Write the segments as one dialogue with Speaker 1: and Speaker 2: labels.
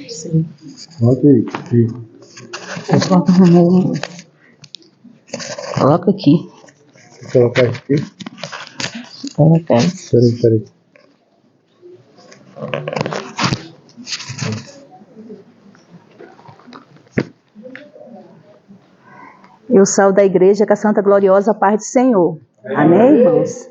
Speaker 1: Sim.
Speaker 2: Coloca aí.
Speaker 1: Coloca aqui.
Speaker 2: Vou colocar aqui.
Speaker 1: Coloca.
Speaker 2: Peraí.
Speaker 1: Eu saio da igreja com a Santa Gloriosa Paz do Senhor. Amém, irmãos?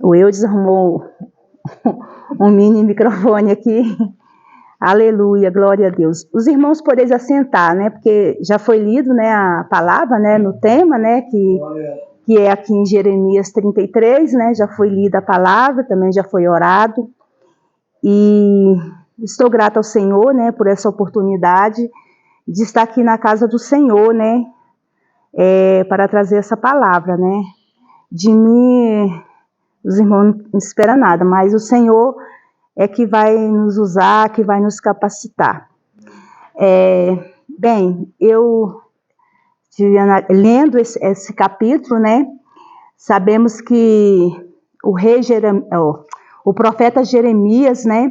Speaker 1: O Eudes arrumou um mini microfone aqui. Aleluia, glória a Deus. Os irmãos podem assentar, né? Porque já foi lido, né, a palavra, né, no tema, né, que é aqui em Jeremias 33, né? Já foi lida a palavra, também já foi orado. E estou grata ao Senhor, né, por essa oportunidade de estar aqui na casa do Senhor, né? Para trazer essa palavra, né? De mim, os irmãos não esperam nada, mas o Senhor é que vai nos usar, que vai nos capacitar. Bem, eu lendo esse capítulo, né? Sabemos que o profeta Jeremias, né?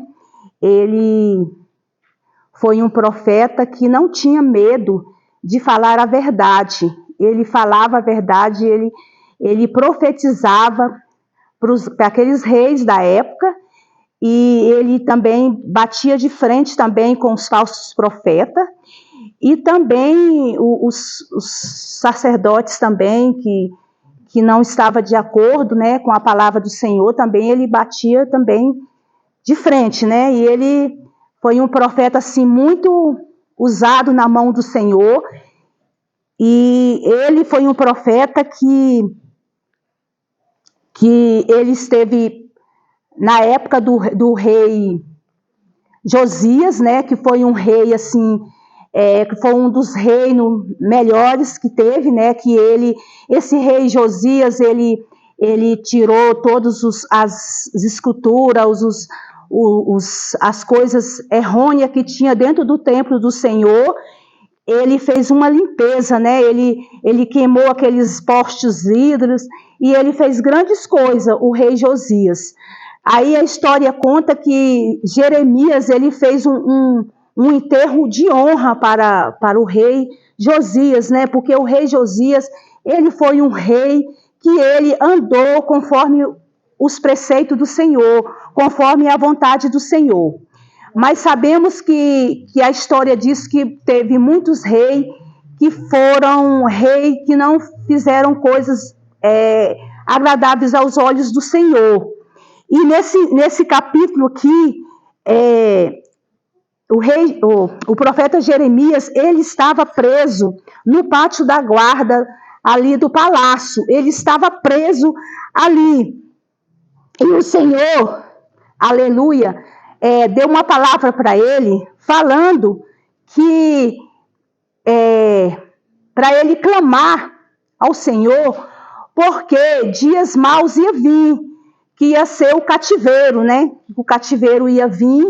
Speaker 1: Ele foi um profeta que não tinha medo de falar a verdade. Ele falava a verdade, ele profetizava para aqueles reis da época, e ele também batia de frente também com os falsos profetas, e também os sacerdotes também que não estavam de acordo, né, com a palavra do Senhor, também ele batia também de frente, né? E ele foi um profeta assim muito usado na mão do Senhor, e ele foi um profeta que ele esteve na época do rei Josias, né? Que foi um rei assim, que foi um dos reinos melhores que teve, né? Que esse rei Josias, ele tirou todas as esculturas, as coisas errôneas que tinha dentro do templo do Senhor. Ele fez uma limpeza, né? Ele queimou aqueles postes ídolos e ele fez grandes coisas, o rei Josias. Aí a história conta que Jeremias ele fez um enterro de honra para o rei Josias, né? Porque o rei Josias ele foi um rei que ele andou conforme os preceitos do Senhor, conforme a vontade do Senhor. Mas sabemos que a história diz que teve muitos reis que foram reis que não fizeram coisas agradáveis aos olhos do Senhor. E nesse capítulo aqui, o profeta Jeremias, ele estava preso no pátio da guarda ali do palácio. Ele estava preso ali. E o Senhor, aleluia, deu uma palavra para ele, falando que para ele clamar ao Senhor, porque dias maus ia vir, que ia ser o cativeiro, né? O cativeiro ia vir,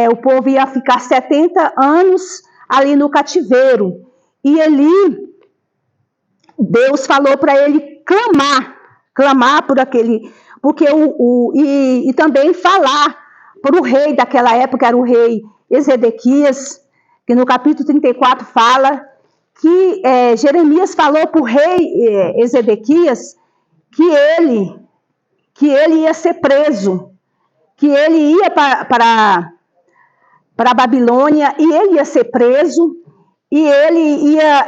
Speaker 1: o povo ia ficar 70 anos ali no cativeiro. E ali, Deus falou para ele clamar por aquele, porque e também falar para o rei daquela época, era o rei Ezequias, que no capítulo 34 fala que Jeremias falou para o rei Ezequias que ele ia ser preso, que ele ia para a Babilônia e ele ia ser preso e ele ia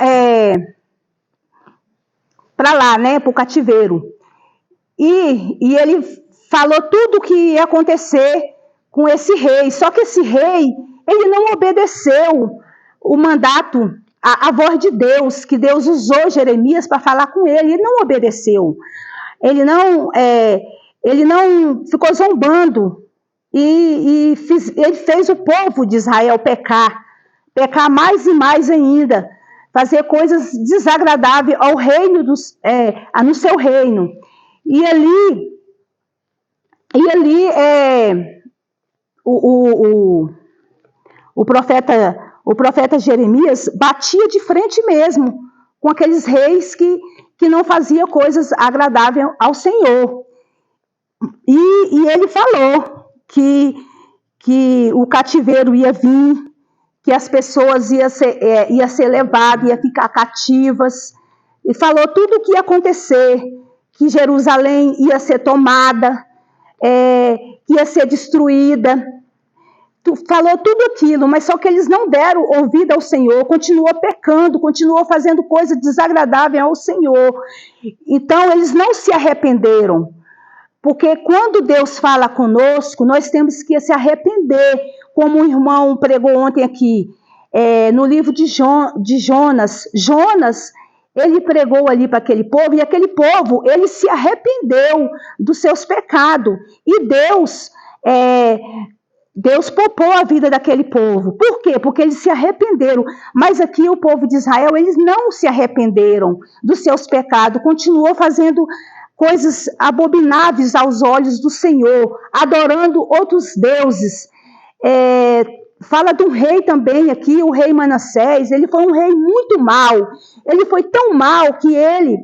Speaker 1: para lá, né, para o cativeiro. E ele falou tudo o que ia acontecer com esse rei. Só que esse rei, ele não obedeceu o mandato, a voz de Deus, que Deus usou Jeremias para falar com ele. Ele não obedeceu. Ele não ficou zombando. Ele fez o povo de Israel pecar mais e mais ainda, fazer coisas desagradáveis ao reino no seu reino. E ali o profeta Jeremias batia de frente mesmo com aqueles reis que não faziam coisas agradáveis ao Senhor. E ele falou que que o cativeiro ia vir, que as pessoas iam ser levadas, iam ficar cativas, e falou tudo o que ia acontecer, que Jerusalém ia ser tomada, que ia ser destruída. Falou tudo aquilo, mas só que eles não deram ouvido ao Senhor, continuou pecando, continuou fazendo coisas desagradáveis ao Senhor. Então eles não se arrependeram, porque quando Deus fala conosco, nós temos que se arrepender, como o irmão pregou ontem aqui, no livro de Jonas. Jonas, ele pregou ali para aquele povo, e aquele povo, ele se arrependeu dos seus pecados, e Deus poupou a vida daquele povo. Por quê? Porque eles se arrependeram. Mas aqui o povo de Israel, eles não se arrependeram dos seus pecados, continuou fazendo coisas abomináveis aos olhos do Senhor, adorando outros deuses. Fala de um rei também aqui, o rei Manassés. Ele foi um rei muito mau. Ele foi tão mau que ele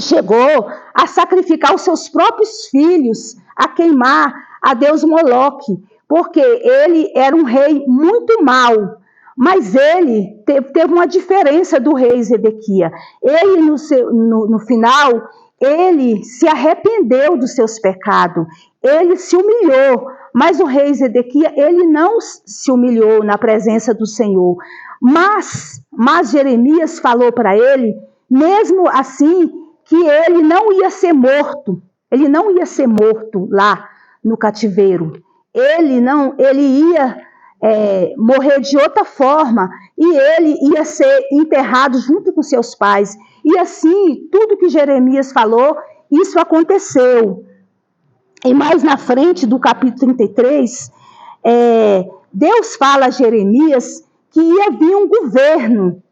Speaker 1: chegou a sacrificar os seus próprios filhos, a queimar a Deus Moloque, porque ele era um rei muito mau. Mas ele teve uma diferença do rei Zedequias. Ele, no final, ele se arrependeu dos seus pecados, ele se humilhou, mas o rei Zedequias, ele não se humilhou na presença do Senhor. Mas Jeremias falou para ele, mesmo assim, que ele não ia ser morto lá no cativeiro. Ele ia morrer de outra forma, e ele ia ser enterrado junto com seus pais. E assim, tudo que Jeremias falou, isso aconteceu. E mais na frente do capítulo 33, Deus fala a Jeremias que ia vir um governo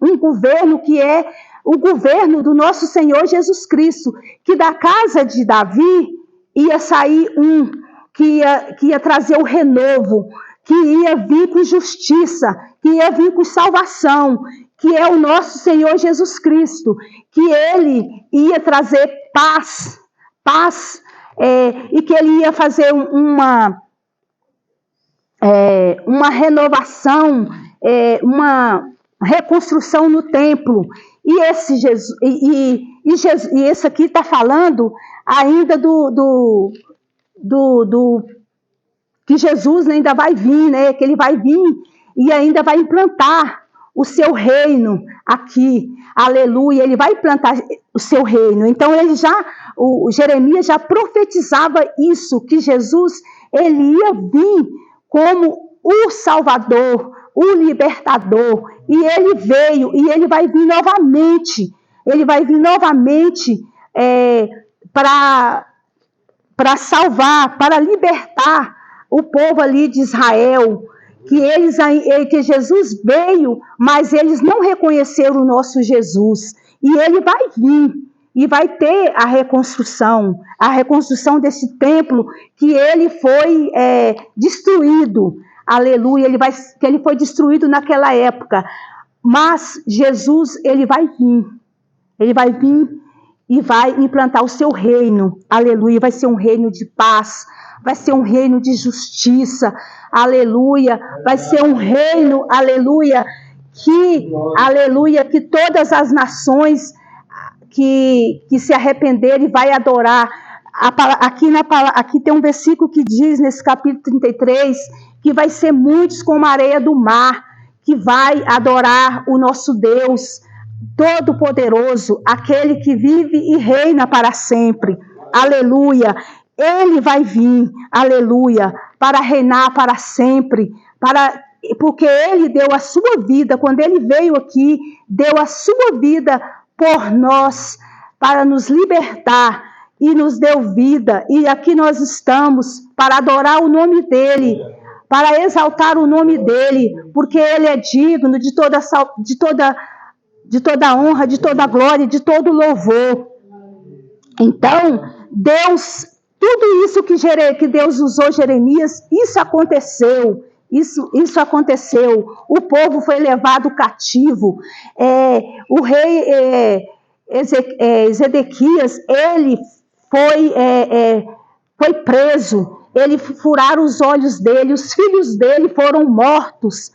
Speaker 1: que é o governo do nosso Senhor Jesus Cristo, que da casa de Davi ia sair que ia trazer o renovo, que ia vir com justiça, que ia vir com salvação, que é o nosso Senhor Jesus Cristo, que ele ia trazer paz, e que ele ia fazer uma renovação, uma reconstrução no templo. E esse aqui está falando ainda que Jesus ainda vai vir, né? Que ele vai vir e ainda vai implantar o seu reino aqui. Aleluia, ele vai implantar o seu reino. Então o Jeremias já profetizava isso, que Jesus ele ia vir como o Salvador, o libertador, e ele veio, e ele vai vir novamente. Ele vai vir novamente para salvar, para libertar o povo ali de Israel, que Jesus veio, mas eles não reconheceram o nosso Jesus. E ele vai vir, e vai ter a reconstrução desse templo, que ele foi destruído. Aleluia, que ele foi destruído naquela época. Mas Jesus, ele vai vir e vai implantar o seu reino. Aleluia, vai ser um reino de paz, vai ser um reino de justiça. Aleluia, vai ser um reino, aleluia, que todas as nações que se arrependerem vai adorar. Aqui tem um versículo que diz, nesse capítulo 33, que vai ser muitos como a areia do mar, que vai adorar o nosso Deus Todo-Poderoso, aquele que vive e reina para sempre. Aleluia! Ele vai vir, aleluia, para reinar para sempre, porque ele deu a sua vida, quando ele veio aqui, deu a sua vida por nós, para nos libertar, e nos deu vida, e aqui nós estamos para adorar o nome dele, para exaltar o nome dele, porque ele é digno de toda honra, de toda glória, de todo louvor. Então, Deus, tudo isso que Deus usou Jeremias, isso aconteceu. Isso aconteceu. O povo foi levado cativo. O rei Zedequias, ele foi preso. ele furaram os olhos dele, os filhos dele foram mortos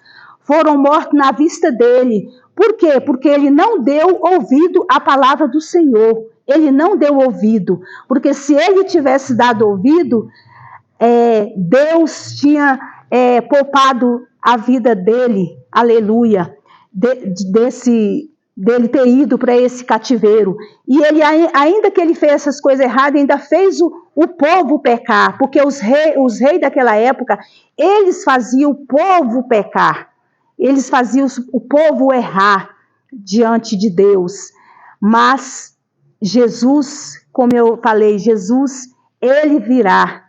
Speaker 1: na vista dele. Por quê? Porque ele não deu ouvido à palavra do Senhor. Ele não deu ouvido, porque se ele tivesse dado ouvido, Deus tinha poupado a vida dele, aleluia, dele ter ido para esse cativeiro. E ele, ainda que ele fez essas coisas erradas, ainda fez o povo pecar, porque os reis daquela época, eles faziam o povo pecar, eles faziam o povo errar diante de Deus. Mas Jesus, como eu falei, Jesus, ele virá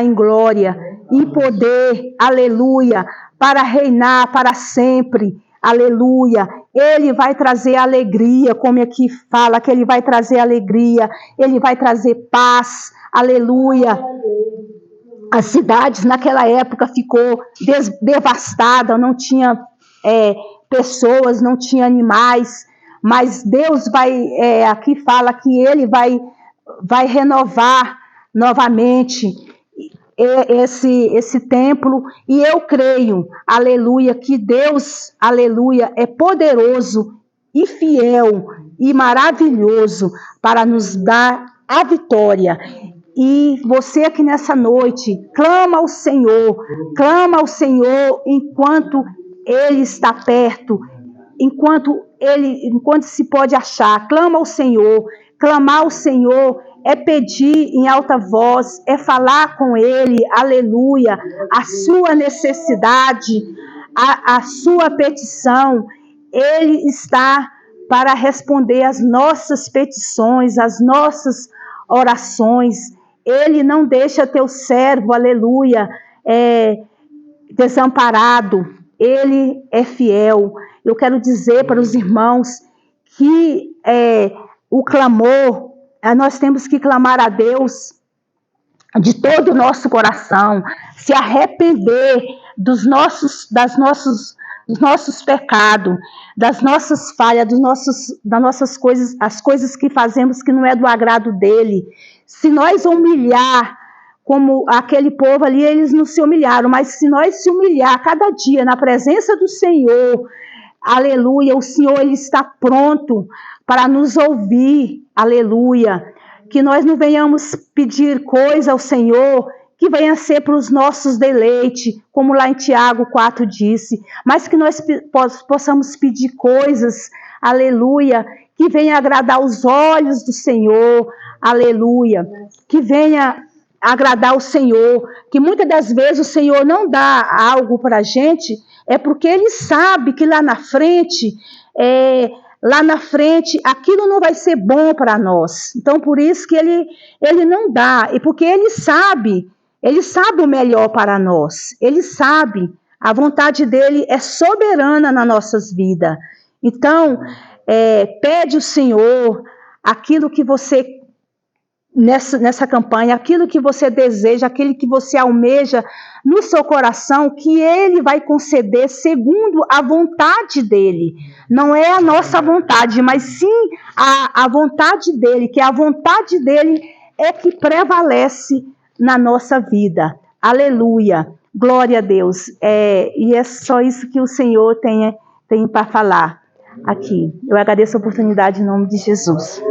Speaker 1: em glória, em poder, aleluia, para reinar para sempre, aleluia. Ele vai trazer alegria, como aqui fala, que ele vai trazer alegria, ele vai trazer paz, aleluia. As cidades naquela época ficou devastada, não tinha pessoas, não tinha animais, mas Deus aqui fala que ele vai renovar novamente esse templo, e eu creio, aleluia, que Deus, aleluia, é poderoso e fiel e maravilhoso para nos dar a vitória. E você aqui nessa noite, clama ao Senhor enquanto Ele está perto, enquanto se pode achar. Clama ao Senhor. Clamar ao Senhor é pedir em alta voz, é falar com Ele, aleluia, a sua necessidade, a sua petição. Ele está para responder as nossas petições, as nossas orações. Ele não deixa teu servo, aleluia, desamparado. Ele é fiel. Eu quero dizer para os irmãos que o clamor, nós temos que clamar a Deus de todo o nosso coração, se arrepender dos nossos pecados, das nossas falhas, das nossas coisas, as coisas que fazemos que não é do agrado dele. Se nós humilhar, como aquele povo ali, eles não se humilharam, mas se nós se humilhar cada dia na presença do Senhor, aleluia, o Senhor, ele está pronto para nos ouvir, aleluia. Que nós não venhamos pedir coisa ao Senhor que venha ser para os nossos deleites, como lá em Tiago 4 disse, mas que nós possamos pedir coisas, aleluia, que venha agradar os olhos do Senhor, aleluia, que venha agradar o Senhor, que muitas das vezes o Senhor não dá algo para a gente, é porque Ele sabe que lá na frente, aquilo não vai ser bom para nós. Então, por isso que Ele não dá, e porque Ele sabe o melhor para nós. Ele sabe, a vontade dEle é soberana nas nossas vidas. Então, pede ao Senhor aquilo que você, nessa campanha, aquilo que você deseja, aquilo que você almeja no seu coração, que Ele vai conceder segundo a vontade dEle. Não é a nossa vontade, mas sim a vontade dEle, que a vontade dEle é que prevalece na nossa vida. Aleluia. Glória a Deus. E é só isso que o Senhor tem para falar aqui. Eu agradeço a oportunidade em nome de Jesus.